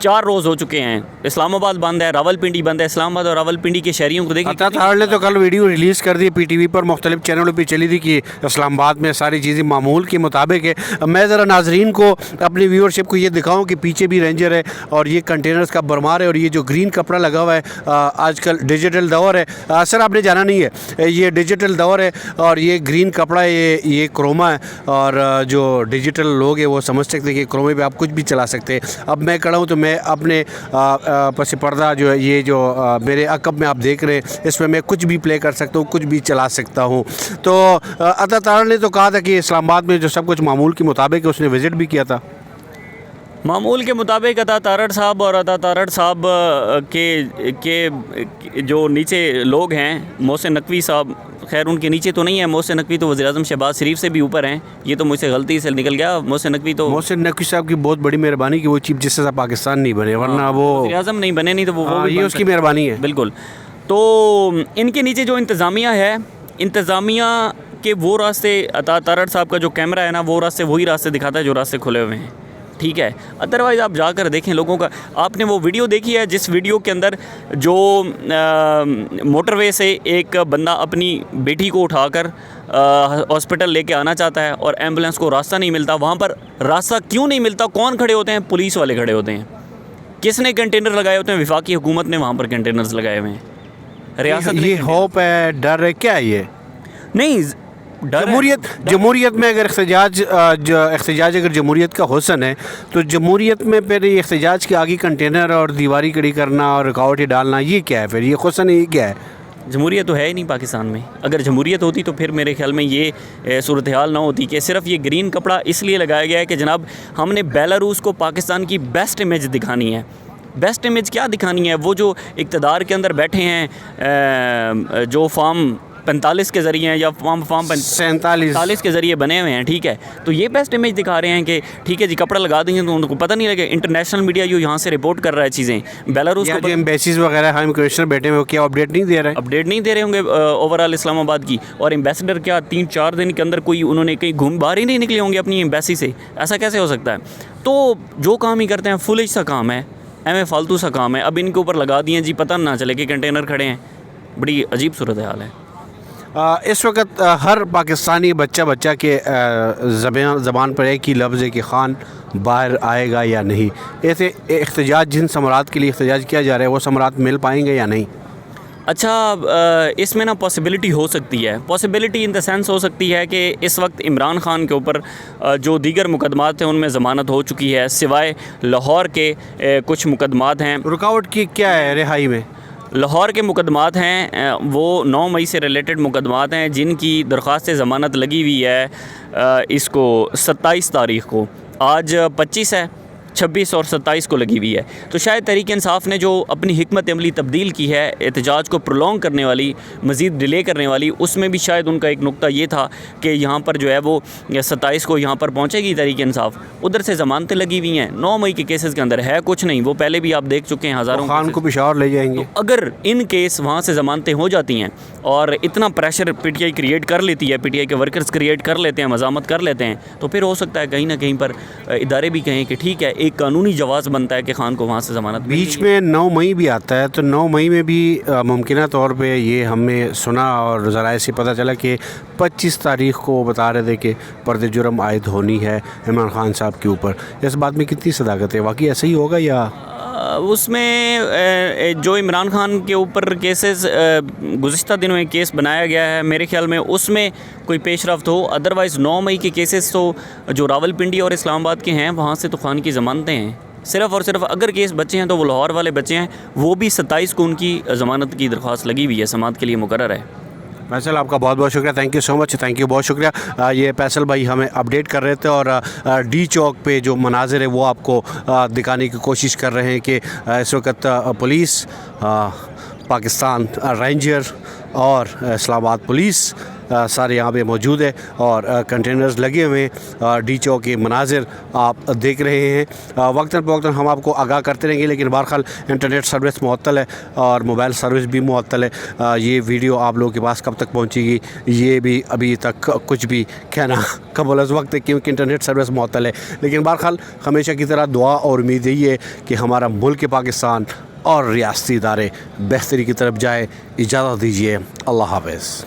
4 روز ہو چکے ہیں، اسلام آباد بند ہے، راولپنڈی بند ہے، اسلام آباد اور راولپنڈی کے شہریوں کو دیکھیں. عطا تھار نے تو کل ویڈیو ریلیز کر دی پی ٹی وی پر، مختلف چینلوں پہ چلی تھی کہ اسلام آباد میں ساری چیزیں معمول کے مطابق ہے. میں ذرا ناظرین کو اپنی ویورشپ کو یہ دکھاؤں کہ پیچھے بھی رینجر ہے اور یہ کنٹینرز کا برمار ہے اور یہ جو گرین کپڑا لگا ہوا ہے. آج کل ڈیجیٹل دور ہے. سر آپ نے جانا نہیں ہے، یہ ڈیجیٹل دور ہے اور یہ گرین کپڑا ہے، یہ کروما ہے. اور جو ڈیجیٹل لوگ ہیں وہ سمجھ سکتے ہیں کہ کرومے پہ آپ کچھ بھی چلا سکتے ہیں. اب میں کھڑا ہوں تو میں اپنے پس پردہ جو ہے، یہ جو میرے عقب میں آپ دیکھ رہے ہیں، اس میں کچھ بھی پلے کر سکتا ہوں، کچھ بھی چلا سکتا ہوں. تو عطا تھار نے تو کہا تھا کہ اسلام آباد میں جو سب کچھ معمول کے مطابق ہے، اس نے وزٹ بھی کیا تھا. معمول کے مطابق عطا تارڑ صاحب اور عطا تارڑ صاحب کے جو نیچے لوگ ہیں، محسن نقوی صاحب، خیر ان کے نیچے تو نہیں ہے، محسن نقوی تو وزیر اعظم شہباز شریف سے بھی اوپر ہیں. یہ تو مجھ سے غلطی سے نکل گیا. محسن نقوی صاحب کی بہت بڑی مہربانی کہ وہ چیف جسٹس آف پاکستان نہیں بنے، ورنہ وہ وزیر اعظم نہیں بنے، نہیں تو وہ یہ اس کی مہربانی ہے. بالکل. تو ان کے نیچے جو انتظامیہ ہے، انتظامیہ کے وہ راستے، عطا تارڑ صاحب کا جو کیمرہ ہے نا، وہ راستے وہی راستے دکھاتا ہے جو راستے کھلے ہوئے ہیں. ٹھیک ہے. ادروائز آپ جا کر دیکھیں لوگوں کا. آپ نے وہ ویڈیو دیکھی ہے جس ویڈیو کے اندر جو موٹر وے سے ایک بندہ اپنی بیٹی کو اٹھا کر ہاسپٹل لے کے آنا چاہتا ہے اور ایمبولینس کو راستہ نہیں ملتا. وہاں پر راستہ کیوں نہیں ملتا؟ کون کھڑے ہوتے ہیں؟ پولیس والے کھڑے ہوتے ہیں. کس نے کنٹینر لگائے ہوتے ہیں؟ وفاقی حکومت نے وہاں پر کنٹینرز لگائے ہوئے ہیں. ریاست یہ ہوپ ہے، ڈر ہے، کیا یہ نہیں. جمہوریت میں اگر احتجاج اگر جمہوریت کا حسن ہے تو جمہوریت میں پھر یہ احتجاج کے آگے کنٹینر اور دیواری کھڑی کرنا اور رکاوٹیں ڈالنا، یہ کیا ہے؟ پھر یہ حسن ہے، یہ کیا ہے؟ جمہوریت تو ہے ہی نہیں پاکستان میں. اگر جمہوریت ہوتی تو پھر میرے خیال میں یہ صورتحال نہ ہوتی کہ صرف یہ گرین کپڑا اس لیے لگایا گیا ہے کہ جناب ہم نے بیلاروس کو پاکستان کی بیسٹ امیج دکھانی ہے. بیسٹ امیج کیا دکھانی ہے؟ وہ جو اقتدار کے اندر بیٹھے ہیں، جو فارم 45 کے ذریعے ہیں یا فارم 47 کے ذریعے بنے ہوئے ہیں. ٹھیک ہے. تو یہ بیسٹ امیج دکھا رہے ہیں کہ ٹھیک ہے جی کپڑا لگا دیں گے تو ان کو پتہ نہیں لگے. انٹرنیشنل میڈیا جو یہاں سے رپورٹ کر رہا ہے چیزیں، بیلاروس جو ایمبیسیز وغیرہ ہائی کمشنر بیٹھے ہوئے کیا اپڈیٹ نہیں دے رہے ہیں؟ اپڈیٹ نہیں دے رہے ہوں گے اوور آل اسلام آباد کی. اور ایمبیسڈر کیا 3-4 دن کے اندر کوئی انہوں نے کہیں گھوم باہر ہی نہیں نکلے ہوں گے اپنی ایمبیسی سے؟ ایسا کیسے ہو سکتا ہے؟ تو جو کام ہی کرتے ہیں فولیج سا کام ہے، فالتو سا کام ہے. اب ان کے اوپر لگا دیے جی پتہ نہ چلے کہ کنٹینر کھڑے ہیں. بڑی عجیب صورتحال ہے. اس وقت ہر پاکستانی بچہ کے زبان پر ایک ہی لفظ ہے کہ خان باہر آئے گا یا نہیں. ایسے احتجاج جن ثمرات کے لیے احتجاج کیا جا رہا ہے وہ ثمرات مل پائیں گے یا نہیں؟ اچھا، اس میں نا پاسبلٹی ہو سکتی ہے. پاسبلٹی ان دا سینس ہو سکتی ہے کہ اس وقت عمران خان کے اوپر جو دیگر مقدمات ہیں ان میں ضمانت ہو چکی ہے، سوائے لاہور کے کچھ مقدمات ہیں. رکاوٹ کی کیا ہے رہائی میں؟ لاہور کے مقدمات ہیں، وہ 9 مئی سے ریلیٹڈ مقدمات ہیں جن کی درخواست ضمانت لگی ہوئی ہے اس کو 27 تاریخ کو. آج 25 ہے، 26 اور 27 کو لگی ہوئی ہے. تو شاید تحریک انصاف نے جو اپنی حکمت عملی تبدیل کی ہے احتجاج کو پرولونگ کرنے والی، مزید ڈیلے کرنے والی، اس میں بھی شاید ان کا ایک نقطہ یہ تھا کہ یہاں پر جو ہے وہ 27 کو یہاں پر پہنچے گی تحریک انصاف. ادھر سے ضمانتیں لگی ہوئی ہیں. 9 مئی کے کیسز کے اندر ہے کچھ نہیں، وہ پہلے بھی آپ دیکھ چکے ہیں ہزاروں. خان کو پشاور لے جائیں گے. اگر ان کیس وہاں سے ضمانتیں ہو جاتی ہیں اور اتنا pressure P T I create کر لیتی ہے، پی ٹی آئی کے ورکرز کریٹ کر لیتے ہیں، مزاحمت کر لیتے ہیں، تو پھر ہو سکتا ہے کہیں نہ کہیں پر ادارے بھی کہیں کہ ٹھیک ہے ایک قانونی جواز بنتا ہے کہ خان کو وہاں سے ضمانت. بیچ میں 9 مئی بھی آتا ہے، تو 9 مئی میں بھی ممکنہ طور پہ یہ ہم نے سنا اور ذرائع سے پتہ چلا کہ 25 تاریخ کو وہ بتا رہے تھے کہ پرد جرم عائد ہونی ہے عمران خان صاحب کے اوپر. اس بات میں کتنی صداقت ہے؟ واقعی ایسا ہی ہوگا یا اس میں جو عمران خان کے اوپر کیسز گزشتہ دنوں میں کیس بنایا گیا ہے میرے خیال میں اس میں کوئی پیش رفت ہو. ادروائز 9 مئی کے کیسز تو جو راولپنڈی اور اسلام آباد کے ہیں وہاں سے تو خان کی ضمانتیں ہیں. صرف اور صرف اگر کیس بچے ہیں تو وہ لاہور والے بچے ہیں، وہ بھی 27 کو ان کی ضمانت کی درخواست لگی ہوئی ہے، سماعت کے لیے مقرر ہے. فیصل آپ کا بہت بہت شکریہ. Thank you so much. Thank you, بہت شکریہ. یہ فیصل بھائی ہمیں اپڈیٹ کر رہے تھے اور ڈی چوک پہ جو مناظر ہے وہ آپ کو دکھانے کی کوشش کر رہے ہیں کہ اس وقت پولیس، پاکستان رینجر اور اسلام آباد پولیس سارے یہاں پہ موجود ہے اور کنٹینرز لگے ہوئے ہیں. ڈی چوک کے مناظر آپ دیکھ رہے ہیں. وقتاً فوقتاً ہم آپ کو آگاہ کرتے رہیں گے, لیکن بہرحال انٹرنیٹ سروس معطل ہے اور موبائل سروس بھی معطل ہے. یہ ویڈیو آپ لوگوں کے پاس کب تک پہنچے گی یہ بھی ابھی تک کچھ بھی کہنا قبل از وقت ہے, کیونکہ انٹرنیٹ سروس معطل ہے. لیکن بہرحال ہمیشہ کی طرح دعا اور امید یہی ہے کہ ہمارا ملک پاکستان اور ریاستی ادارے بہتری کی طرف جائے. اجازت دیجیے, اللہ حافظ.